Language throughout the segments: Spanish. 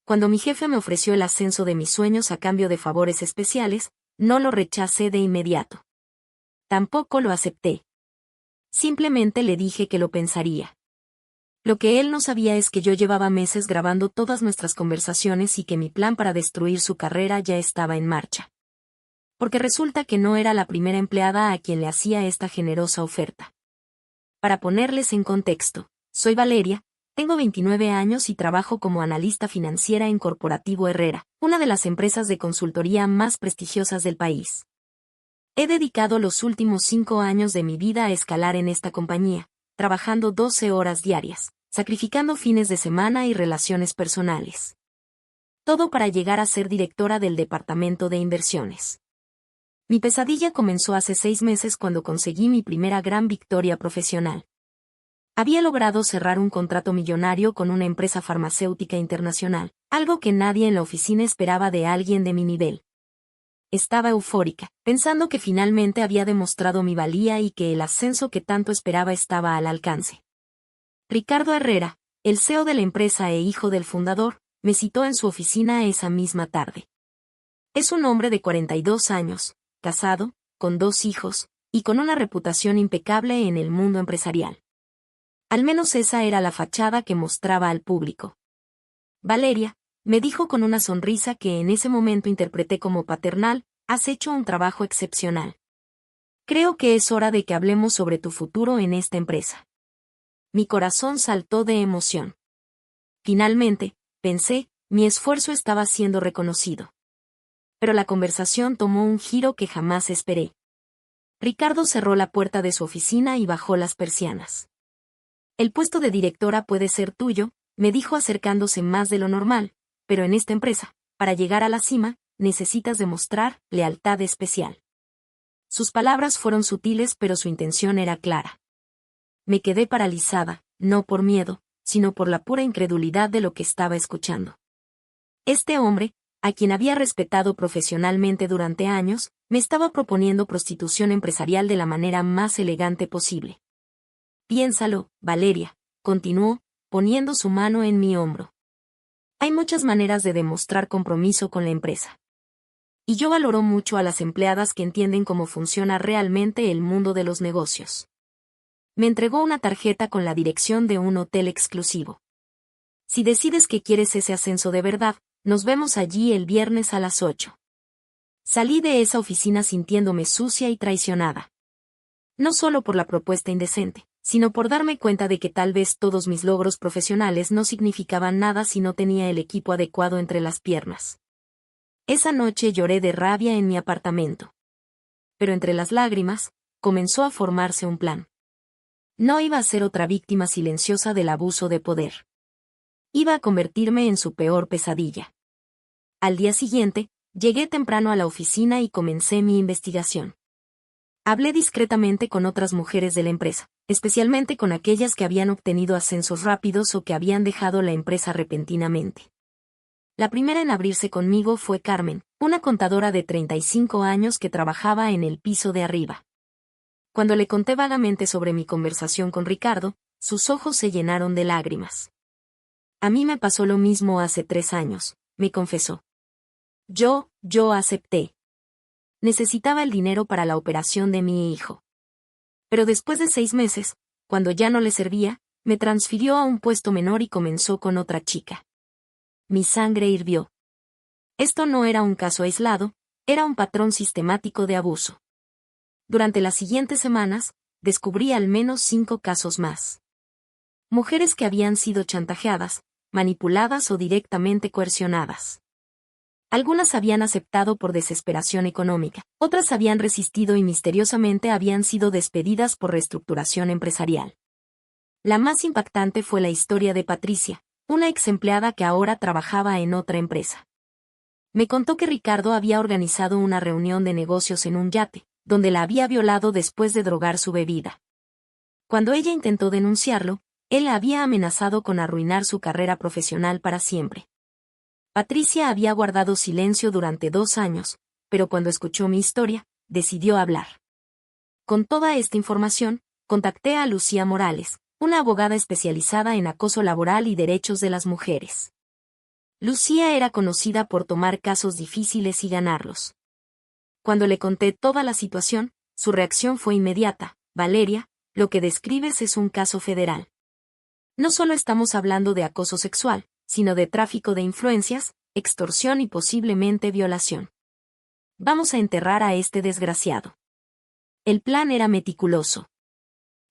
Cuando mi jefe me ofreció el ascenso de mis sueños a cambio de favores especiales, no lo rechacé de inmediato. Tampoco lo acepté. Simplemente le dije que lo pensaría. Lo que él no sabía es que yo llevaba meses grabando todas nuestras conversaciones y que mi plan para destruir su carrera ya estaba en marcha. Porque resulta que no era la primera empleada a quien le hacía esta generosa oferta. Para ponerles en contexto, soy Valeria, tengo 29 años y trabajo como analista financiera en Corporativo Herrera, una de las empresas de consultoría más prestigiosas del país. He dedicado los últimos 5 años de mi vida a escalar en esta compañía, trabajando 12 horas diarias, sacrificando fines de semana y relaciones personales. Todo para llegar a ser directora del departamento de inversiones. Mi pesadilla comenzó hace 6 meses cuando conseguí mi primera gran victoria profesional. Había logrado cerrar un contrato millonario con una empresa farmacéutica internacional, algo que nadie en la oficina esperaba de alguien de mi nivel. Estaba eufórica, pensando que finalmente había demostrado mi valía y que el ascenso que tanto esperaba estaba al alcance. Ricardo Herrera, el CEO de la empresa e hijo del fundador, me citó en su oficina esa misma tarde. Es un hombre de 42 años, casado, con 2 hijos, y con una reputación impecable en el mundo empresarial. Al menos esa era la fachada que mostraba al público. Valeria, me dijo con una sonrisa que en ese momento interpreté como paternal, has hecho un trabajo excepcional. Creo que es hora de que hablemos sobre tu futuro en esta empresa. Mi corazón saltó de emoción. Finalmente, pensé, mi esfuerzo estaba siendo reconocido. Pero la conversación tomó un giro que jamás esperé. Ricardo cerró la puerta de su oficina y bajó las persianas. El puesto de directora puede ser tuyo, me dijo acercándose más de lo normal, pero en esta empresa, para llegar a la cima, necesitas demostrar lealtad especial. Sus palabras fueron sutiles pero su intención era clara. Me quedé paralizada, no por miedo, sino por la pura incredulidad de lo que estaba escuchando. Este hombre, a quien había respetado profesionalmente durante años, me estaba proponiendo prostitución empresarial de la manera más elegante posible. Piénsalo, Valeria, continuó, poniendo su mano en mi hombro. Hay muchas maneras de demostrar compromiso con la empresa. Y yo valoro mucho a las empleadas que entienden cómo funciona realmente el mundo de los negocios. Me entregó una tarjeta con la dirección de un hotel exclusivo. Si decides que quieres ese ascenso de verdad, nos vemos allí el viernes a las 8. Salí de esa oficina sintiéndome sucia y traicionada. No solo por la propuesta indecente, sino por darme cuenta de que tal vez todos mis logros profesionales no significaban nada si no tenía el equipo adecuado entre las piernas. Esa noche lloré de rabia en mi apartamento. Pero entre las lágrimas, comenzó a formarse un plan. No iba a ser otra víctima silenciosa del abuso de poder. Iba a convertirme en su peor pesadilla. Al día siguiente, llegué temprano a la oficina y comencé mi investigación. Hablé discretamente con otras mujeres de la empresa, especialmente con aquellas que habían obtenido ascensos rápidos o que habían dejado la empresa repentinamente. La primera en abrirse conmigo fue Carmen, una contadora de 35 años que trabajaba en el piso de arriba. Cuando le conté vagamente sobre mi conversación con Ricardo, sus ojos se llenaron de lágrimas. A mí me pasó lo mismo hace 3 años, me confesó. Yo acepté. Necesitaba el dinero para la operación de mi hijo. Pero después de 6 meses, cuando ya no le servía, me transfirió a un puesto menor y comenzó con otra chica. Mi sangre hirvió. Esto no era un caso aislado, era un patrón sistemático de abuso. Durante las siguientes semanas, descubrí al menos 5 casos más. Mujeres que habían sido chantajeadas, manipuladas o directamente coercionadas. Algunas habían aceptado por desesperación económica, otras habían resistido y misteriosamente habían sido despedidas por reestructuración empresarial. La más impactante fue la historia de Patricia, una ex empleada que ahora trabajaba en otra empresa. Me contó que Ricardo había organizado una reunión de negocios en un yate, donde la había violado después de drogar su bebida. Cuando ella intentó denunciarlo, él la había amenazado con arruinar su carrera profesional para siempre. Patricia había guardado silencio durante 2 años, pero cuando escuchó mi historia, decidió hablar. Con toda esta información, contacté a Lucía Morales, una abogada especializada en acoso laboral y derechos de las mujeres. Lucía era conocida por tomar casos difíciles y ganarlos. Cuando le conté toda la situación, su reacción fue inmediata. Valeria, lo que describes es un caso federal. No solo estamos hablando de acoso sexual, sino de tráfico de influencias, extorsión y posiblemente violación. Vamos a enterrar a este desgraciado. El plan era meticuloso.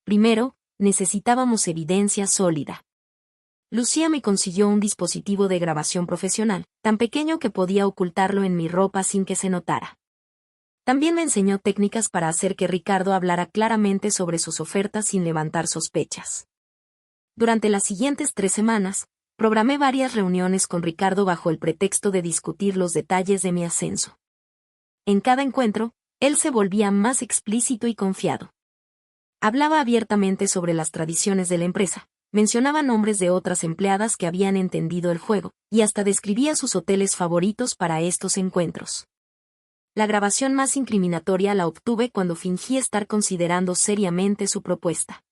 Primero, necesitábamos evidencia sólida. Lucía me consiguió un dispositivo de grabación profesional, tan pequeño que podía ocultarlo en mi ropa sin que se notara. También me enseñó técnicas para hacer que Ricardo hablara claramente sobre sus ofertas sin levantar sospechas. Durante las siguientes 3 semanas, programé varias reuniones con Ricardo bajo el pretexto de discutir los detalles de mi ascenso. En cada encuentro, él se volvía más explícito y confiado. Hablaba abiertamente sobre las tradiciones de la empresa, mencionaba nombres de otras empleadas que habían entendido el juego, y hasta describía sus hoteles favoritos para estos encuentros. La grabación más incriminatoria la obtuve cuando fingí estar considerando seriamente su propuesta.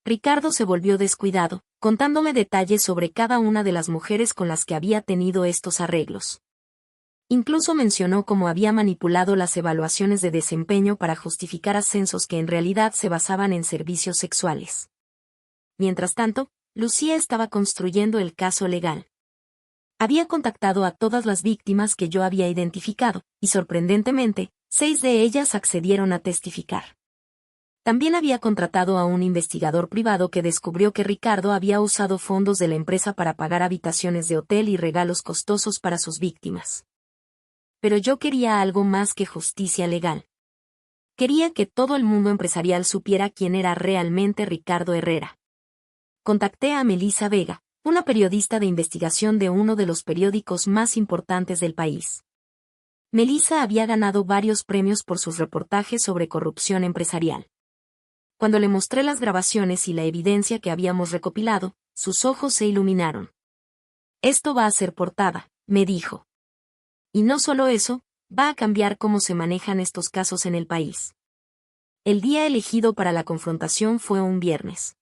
Ricardo se volvió descuidado, contándome detalles sobre cada una de las mujeres con las que había tenido estos arreglos. Incluso mencionó cómo había manipulado las evaluaciones de desempeño para justificar ascensos que en realidad se basaban en servicios sexuales. Mientras tanto, Lucía estaba construyendo el caso legal. Había contactado a todas las víctimas que yo había identificado, y sorprendentemente, 6 de ellas accedieron a testificar. También había contratado a un investigador privado que descubrió que Ricardo había usado fondos de la empresa para pagar habitaciones de hotel y regalos costosos para sus víctimas. Pero yo quería algo más que justicia legal. Quería que todo el mundo empresarial supiera quién era realmente Ricardo Herrera. Contacté a Melissa Vega, una periodista de investigación de uno de los periódicos más importantes del país. Melissa había ganado varios premios por sus reportajes sobre corrupción empresarial. Cuando le mostré las grabaciones y la evidencia que habíamos recopilado, sus ojos se iluminaron. Esto va a ser portada, me dijo. Y no solo eso, va a cambiar cómo se manejan estos casos en el país. El día elegido para la confrontación fue un viernes.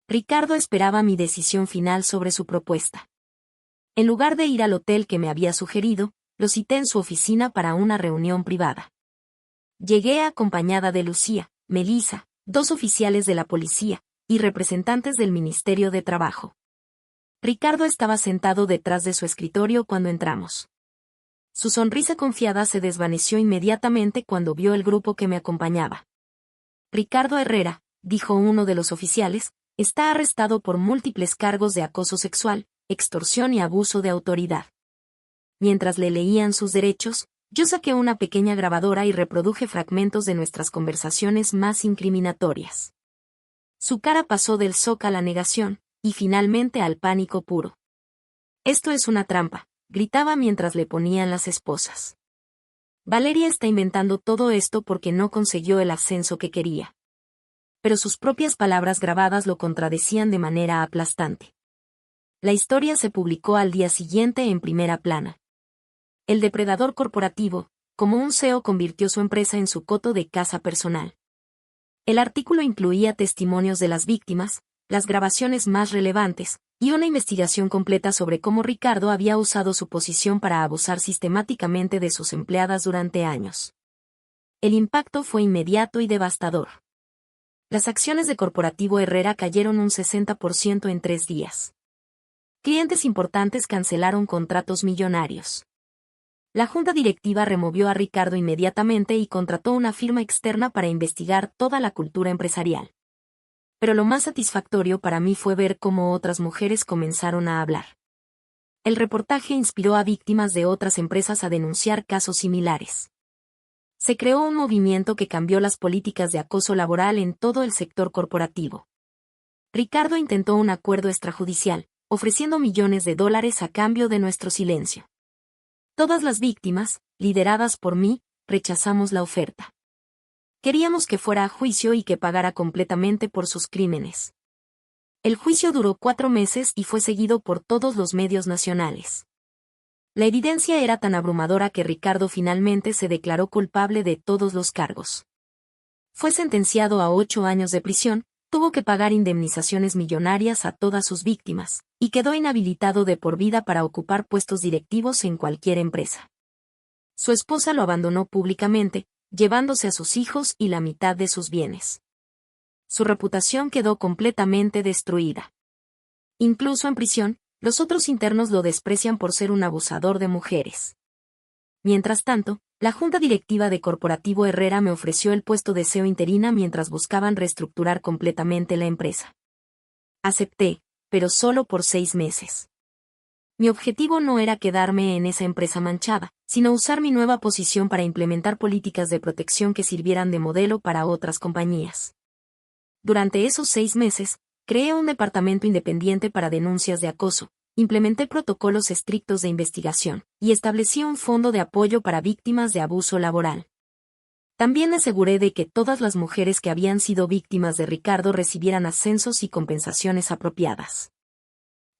Ricardo esperaba mi decisión final sobre su propuesta. En lugar de ir al hotel que me había sugerido, lo cité en su oficina para una reunión privada. Llegué acompañada de Lucía, Melissa, 2 oficiales de la policía, y representantes del Ministerio de Trabajo. Ricardo estaba sentado detrás de su escritorio cuando entramos. Su sonrisa confiada se desvaneció inmediatamente cuando vio el grupo que me acompañaba. Ricardo Herrera, dijo uno de los oficiales, está arrestado por múltiples cargos de acoso sexual, extorsión y abuso de autoridad. Mientras le leían sus derechos, yo saqué una pequeña grabadora y reproduje fragmentos de nuestras conversaciones más incriminatorias. Su cara pasó del shock a la negación, y finalmente al pánico puro. Esto es una trampa, gritaba mientras le ponían las esposas. Valeria está inventando todo esto porque no consiguió el ascenso que quería. Pero sus propias palabras grabadas lo contradecían de manera aplastante. La historia se publicó al día siguiente en primera plana. El depredador corporativo, como un CEO, convirtió su empresa en su coto de caza personal. El artículo incluía testimonios de las víctimas, las grabaciones más relevantes, y una investigación completa sobre cómo Ricardo había usado su posición para abusar sistemáticamente de sus empleadas durante años. El impacto fue inmediato y devastador. Las acciones de Corporativo Herrera cayeron un 60% en 3 días. Clientes importantes cancelaron contratos millonarios. La junta directiva removió a Ricardo inmediatamente y contrató una firma externa para investigar toda la cultura empresarial. Pero lo más satisfactorio para mí fue ver cómo otras mujeres comenzaron a hablar. El reportaje inspiró a víctimas de otras empresas a denunciar casos similares. Se creó un movimiento que cambió las políticas de acoso laboral en todo el sector corporativo. Ricardo intentó un acuerdo extrajudicial, ofreciendo millones de dólares a cambio de nuestro silencio. Todas las víctimas, lideradas por mí, rechazamos la oferta. Queríamos que fuera a juicio y que pagara completamente por sus crímenes. El juicio duró 4 meses y fue seguido por todos los medios nacionales. La evidencia era tan abrumadora que Ricardo finalmente se declaró culpable de todos los cargos. Fue sentenciado a 8 años de prisión, tuvo que pagar indemnizaciones millonarias a todas sus víctimas, y quedó inhabilitado de por vida para ocupar puestos directivos en cualquier empresa. Su esposa lo abandonó públicamente, llevándose a sus hijos y la mitad de sus bienes. Su reputación quedó completamente destruida. Incluso en prisión, los otros internos lo desprecian por ser un abusador de mujeres. Mientras tanto, la junta directiva de Corporativo Herrera me ofreció el puesto de CEO interina mientras buscaban reestructurar completamente la empresa. Acepté, pero solo por 6 meses. Mi objetivo no era quedarme en esa empresa manchada, sino usar mi nueva posición para implementar políticas de protección que sirvieran de modelo para otras compañías. Durante esos 6 meses, creé un departamento independiente para denuncias de acoso, implementé protocolos estrictos de investigación, y establecí un fondo de apoyo para víctimas de abuso laboral. También me aseguré de que todas las mujeres que habían sido víctimas de Ricardo recibieran ascensos y compensaciones apropiadas.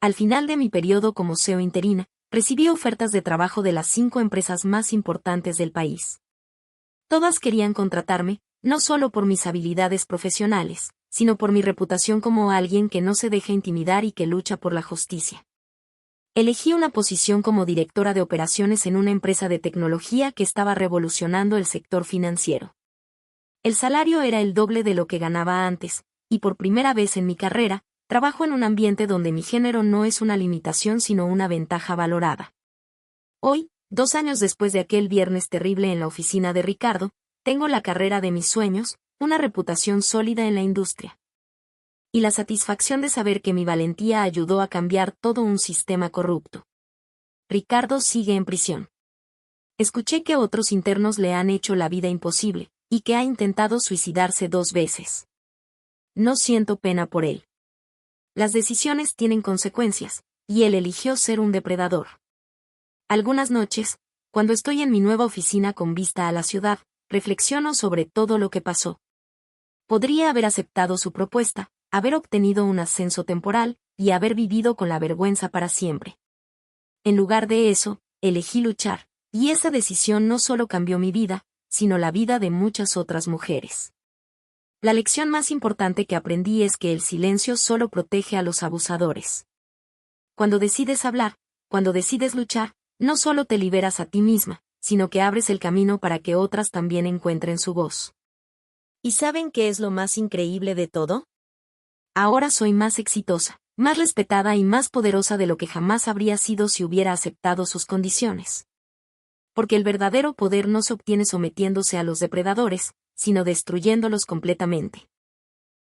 Al final de mi periodo como CEO interina, recibí ofertas de trabajo de las 5 empresas más importantes del país. Todas querían contratarme, no solo por mis habilidades profesionales, sino por mi reputación como alguien que no se deja intimidar y que lucha por la justicia. Elegí una posición como directora de operaciones en una empresa de tecnología que estaba revolucionando el sector financiero. El salario era el doble de lo que ganaba antes, y por primera vez en mi carrera, trabajo en un ambiente donde mi género no es una limitación sino una ventaja valorada. Hoy, 2 años después de aquel viernes terrible en la oficina de Ricardo, tengo la carrera de mis sueños, una reputación sólida en la industria. Y la satisfacción de saber que mi valentía ayudó a cambiar todo un sistema corrupto. Ricardo sigue en prisión. Escuché que otros internos le han hecho la vida imposible, y que ha intentado suicidarse 2 veces. No siento pena por él. Las decisiones tienen consecuencias, y él eligió ser un depredador. Algunas noches, cuando estoy en mi nueva oficina con vista a la ciudad, reflexiono sobre todo lo que pasó. Podría haber aceptado su propuesta, haber obtenido un ascenso temporal, y haber vivido con la vergüenza para siempre. En lugar de eso, elegí luchar, y esa decisión no solo cambió mi vida, sino la vida de muchas otras mujeres. La lección más importante que aprendí es que el silencio solo protege a los abusadores. Cuando decides hablar, cuando decides luchar, no solo te liberas a ti misma, sino que abres el camino para que otras también encuentren su voz. ¿Y saben qué es lo más increíble de todo? Ahora soy más exitosa, más respetada y más poderosa de lo que jamás habría sido si hubiera aceptado sus condiciones. Porque el verdadero poder no se obtiene sometiéndose a los depredadores, sino destruyéndolos completamente.